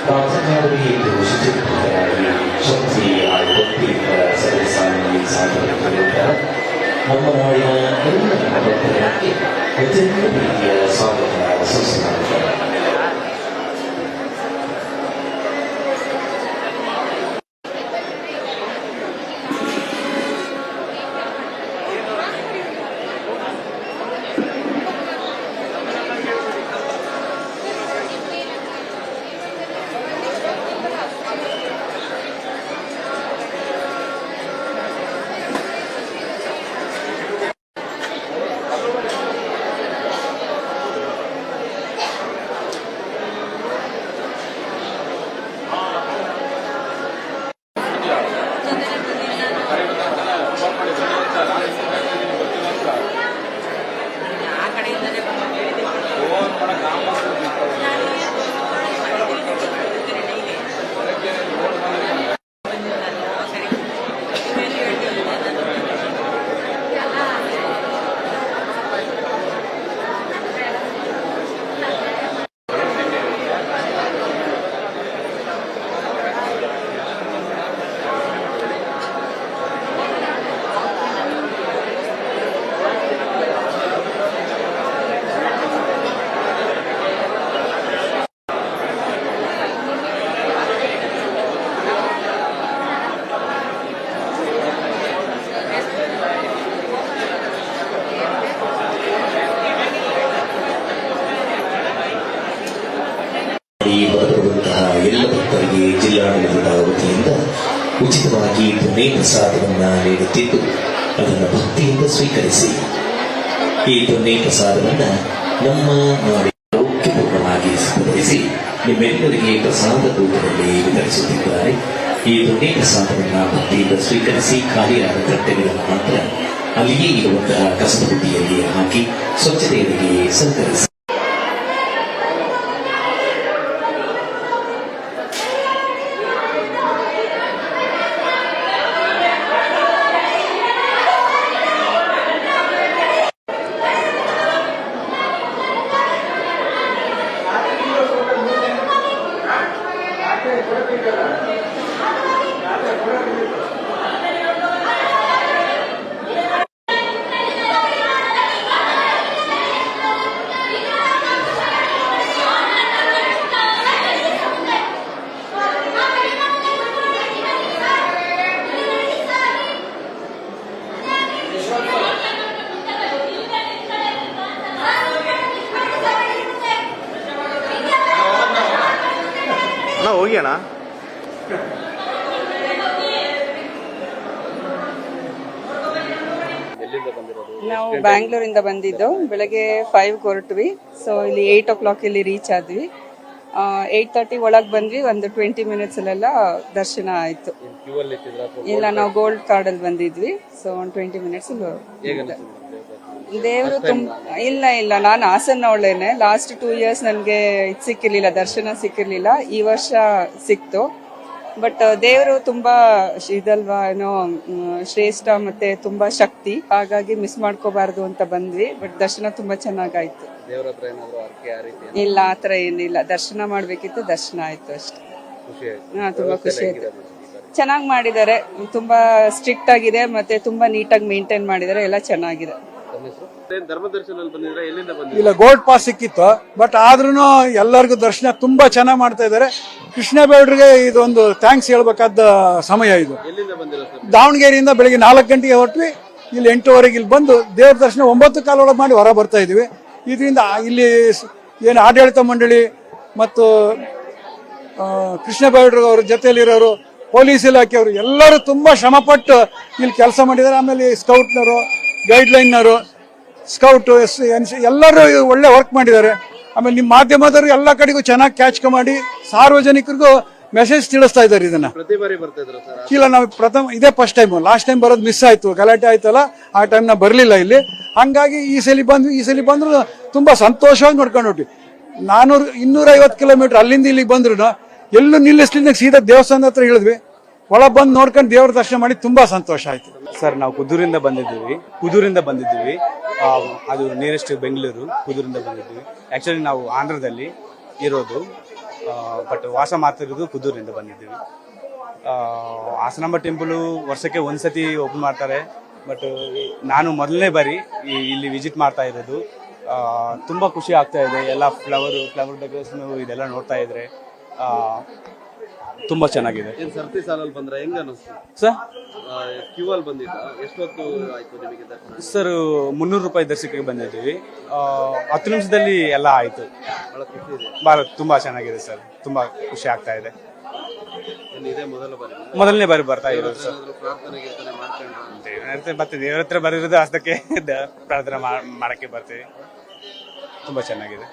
ಪ್ರಾರ್ಥನೆಯಾಗಿ ಶುಚಿತ್ವರಾಗಿ ಶಕ್ತಿ ಭಕ್ತಿ ಸದಸ್ಯರಲ್ಲಿ ಸಾಧನೆಗಳಿಂದ ನಮ್ಮ ನಾಡಿನ ಎಲ್ಲ ಭಕ್ತರಿಗೆ ಅತ್ಯಂತ ಪ್ರೀತಿಯ ಸ್ವಾಗತ ಸುಸ್ವಾಗತ. ಬರುವಂತಹ ಎಲ್ಲ ಭಕ್ತರಿಗೆ ಜಿಲ್ಲಾಡಳಿತದ ವತಿಯಿಂದ ಉಚಿತವಾಗಿ ಪುಣ್ಯ ಪ್ರಸಾದವನ್ನ ನೀಡುತ್ತಿದ್ದು ಅದನ್ನು ಭಕ್ತಿಯಿಂದ ಸ್ವೀಕರಿಸಿ. ಈ ಪುಣ್ಯ ಪ್ರಸಾದವನ್ನ ನಮ್ಮ ನಾಡಿನ ಆರೋಗ್ಯಪೂರ್ಣವಾಗಿ ಸ್ಪಂದಿಸಿ ನಿಮ್ಮೆಲ್ಲರಿಗೆ ಪ್ರಸಾದ ರೂಪದಲ್ಲಿ ವಿತರಿಸುತ್ತಿದ್ದಾರೆ. ಈ ಪುಣ್ಯ ಪ್ರಸಾದವನ್ನ ಭಕ್ತಿಯಿಂದ ಸ್ವೀಕರಿಸಿ ಖಾಲಿಯಾದ ತಟ್ಟೆಗಳನ್ನು ಮಾತ್ರ ಅಲ್ಲಿಯೇ ಇರುವಂತಹ ಕಸಬುಟ್ಟಿಯಲ್ಲಿ ಹಾಕಿ ಸ್ವಚ್ಛತೆಯರಿಗೆ ಸಹಕರಿಸಿ. ಹೋಗ್ಯಾಣ ನಾವು ಬ್ಯಾಂಗ್ಳೂರಿಂದ ಬಂದಿದ್ದು. ಬೆಳಗ್ಗೆ 5 ಹೊರಟ್ವಿ. ಸೊ ಇಲ್ಲಿ 8 o'clock ಇಲ್ಲಿ ರೀಚ್ ಆದ್ವಿ. 8:30 ಒಳಗೆ ಬಂದ್ವಿ. ಒಂದು 20 ಮಿನಿಟ್ಸ್ ಅಲ್ಲೆಲ್ಲ ದರ್ಶನ ಆಯ್ತು. ಇಲ್ಲ, ನಾವು ಗೋಲ್ಡ್ ಕಾರ್ಡ್ ಅಲ್ಲಿ ಬಂದಿದ್ವಿ. ಸೊ ಒಂದು 20 ಮಿನಿಟ್ಸ್ ದೇವರು ಇಲ್ಲ ನಾನು ಹಾಸನ್ನವಳೇನೆ. ಲಾಸ್ಟ್ 2 years ನನಗೆ ಇದು ಸಿಕ್ಕಿರ್ಲಿಲ್ಲ, ದರ್ಶನ ಸಿಕ್ಕಿರ್ಲಿಲ್ಲ. ಈ ವರ್ಷ ಸಿಕ್ತು. ಬಟ್ ದೇವರು ತುಂಬಾ ಇದಲ್ವಾ, ಏನೋ ಶ್ರೇಷ್ಠ ಮತ್ತೆ ತುಂಬಾ ಶಕ್ತಿ, ಹಾಗಾಗಿ ಮಿಸ್ ಮಾಡ್ಕೋಬಾರ್ದು ಅಂತ ಬಂದ್ವಿ. ಬಟ್ ದರ್ಶನ ತುಂಬಾ ಚೆನ್ನಾಗಾಯ್ತು. ಇಲ್ಲ, ಆತರ ಏನಿಲ್ಲ. ದರ್ಶನ ಮಾಡ್ಬೇಕಿತ್ತು, ದರ್ಶನ ಆಯ್ತು ಅಷ್ಟೇ. ತುಂಬಾ ಖುಷಿ ಆಯ್ತು. ಚೆನ್ನಾಗಿ ಮಾಡಿದ್ದಾರೆ. ತುಂಬಾ ಸ್ಟ್ರಿಕ್ಟ್ ಆಗಿದೆ, ಮತ್ತೆ ತುಂಬಾ ನೀಟಾಗಿ ಮೇಂಟೈನ್ ಮಾಡಿದ್ದಾರೆ. ಎಲ್ಲ ಚೆನ್ನಾಗಿದೆ. ಇಲ್ಲ, ಗೋಲ್ಡ್ ಪಾಸ್ ಸಿಕ್ಕಿತ್ತು. ಬಟ್ ಆದ್ರೂ ಎಲ್ಲರಿಗೂ ದರ್ಶನ ತುಂಬಾ ಚೆನ್ನಾಗಿ ಮಾಡ್ತಾ ಇದ್ದಾರೆ. ಕೃಷ್ಣ ಬೇಡ್ರಿಗೆ ಇದೊಂದು ಥ್ಯಾಂಕ್ಸ್ ಹೇಳ್ಬೇಕಾದ ಸಮಯ ಇದು. ದಾವಣಗೆರೆಯಿಂದ ಬೆಳಿಗ್ಗೆ 4 ಗಂಟೆಗೆ ಹೊರಟ್ವಿ. ಇಲ್ಲಿ 8:15 ಇಲ್ಲಿ ಬಂದು ದೇವ್ರ ದರ್ಶನ 9:15 ಒಳಗೆ ಮಾಡಿ ಹೊರ ಬರ್ತಾ ಇದೀವಿ. ಇದರಿಂದ ಇಲ್ಲಿ ಏನು ಆಡಳಿತ ಮಂಡಳಿ ಮತ್ತು ಕೃಷ್ಣ ಬೇಡ್ರು ಅವ್ರ ಜೊತೆಯಲ್ಲಿರೋರು, ಪೊಲೀಸ್ ಇಲಾಖೆಯವರು ಎಲ್ಲರೂ ತುಂಬಾ ಶ್ರಮಪಟ್ಟು ಇಲ್ಲಿ ಕೆಲಸ ಮಾಡಿದ್ದಾರೆ. ಆಮೇಲೆ ಸ್ಕೌಟ್ನವರು, ಗೈಡ್ಲೈನ್ನವರು, ಸ್ಕೌಟ್, ಎಲ್ಲರೂ ಒಳ್ಳೆ ವರ್ಕ್ ಮಾಡಿದ್ದಾರೆ. ಆಮೇಲೆ ನಿಮ್ಮ ಮಾಧ್ಯಮದವರು ಎಲ್ಲ ಕಡೆಗೂ ಚೆನ್ನಾಗಿ ಕ್ಯಾಚ್ ಮಾಡಿ ಸಾರ್ವಜನಿಕರಿಗೂ ಮೆಸೇಜ್ ತಿಳಿಸ್ತಾ ಇದ್ದಾರೆ. ಇದನ್ನ ಇಲ್ಲ, ನಾವು ಇದೇ ಫಸ್ಟ್ ಟೈಮ್. ಲಾಸ್ಟ್ ಟೈಮ್ ಬರೋದು ಮಿಸ್ ಆಯ್ತು, ಗಲಾಟೆ ಆಯ್ತಲ್ಲ, ಆ ಟೈಮ್ ನಾ ಬರಲಿಲ್ಲ ಇಲ್ಲಿ. ಹಂಗಾಗಿ ಈ ಸಲ ಬಂದ್ರು ತುಂಬಾ ಸಂತೋಷವಾಗಿ ನೋಡ್ಕೊಂಡು ಹೊಟ್ಟಿ. 250 ಕಿಲೋಮೀಟರ್ ಅಲ್ಲಿಂದ ಇಲ್ಲಿಗೆ ಬಂದ್ರು ಎಲ್ಲೂ ನಿಲ್ಲಿಸ್ಲಿಲ್ಲ. ಸೀದಾ ದೇವಸ್ಥಾನದ ಹತ್ರ ಇಳಿದ್ವಿ. ಒಳ ಬಂದು ನೋಡ್ಕೊಂಡು ದೇವರ ದರ್ಶನ ಮಾಡಿ ತುಂಬಾ ಸಂತೋಷ ಆಯ್ತು. ಸರ್, ನಾವು ಕುದೂರಿಂದ ಬಂದಿದ್ದೀವಿ. ಅದು ನಿಯರೆಸ್ಟ್ ಬೆಂಗಳೂರು. ಕುದೂರಿಂದ ಬಂದಿದ್ದೀವಿ. ಆಕ್ಚುಲಿ ನಾವು ಆಂಧ್ರದಲ್ಲಿ ಇರೋದು. ಬಟ್ ವಾಸ ಮಾಡ್ತಿರೋದು ಕುದೂರಿಂದ ಬಂದಿದ್ದೀವಿ. ಹಾಸನಾಂಬ ಟೆಂಪಲು ವರ್ಷಕ್ಕೆ ಒಂದ್ಸತಿ ಓಪನ್ ಮಾಡ್ತಾರೆ. ಬಟ್ ನಾನು ಮೊದಲನೇ ಬಾರಿ ಇಲ್ಲಿ ವಿಸಿಟ್ ಮಾಡ್ತಾ ಇರೋದು. ತುಂಬ ಖುಷಿ ಆಗ್ತಾ ಇದೆ. ಎಲ್ಲ ಫ್ಲವರ್ ಡೆಕೋರೇಷನ್ ಇದೆಲ್ಲ ನೋಡ್ತಾ ಇದ್ರೆ ತುಂಬ ಚೆನ್ನಾಗಿದೆ. ಏನ್ ಸರ್ತಿ ಸಾಲಲ್ಲಿ ಬಂದ್ರೆ ಹೆಂಗ ಅನಿಸ್ತು ಸರ್ ಕ್ಯೂ ಅಲ್ಲಿ ಬಂದಿದ್ದ ಎಷ್ಟೊತ್ತು ಆಯ್ತು ನಿಮಗೆ ದರ್ಶನ? ಸರ್ 300 ರೂಪಾಯಿ ದರ್ಶನಕ್ಕೆ ಬಂದಿದ್ದೀವಿ. 10 ನಿಮಿಷದಲ್ಲಿ ಎಲ್ಲ ಆಯಿತು. ಬಹಳ ಖುಷಿ ಇದೆ. ಭಾಳ ತುಂಬ ಚೆನ್ನಾಗಿದೆ ಸರ್. ತುಂಬ ಖುಷಿ ಆಗ್ತಾ ಇದೆ. ಇದೇ ಮೊದಲನೇ ಬಾರಿ ಬರ್ತಾ ಇರೋದು ಸರ್. ಪ್ರಾರ್ಥನೆಗೆ ಮಾಡ್ಕೊಂಡ್ರೆ ಮತ್ತೆ ದೇವರ ಹತ್ರ ಬರೋದು ಅಷ್ಟಕ್ಕೆ ಪ್ರಾರ್ಥನೆ ಮಾಡಕ್ಕೆ ಬರ್ತೀವಿ. ತುಂಬ ಚೆನ್ನಾಗಿದೆ.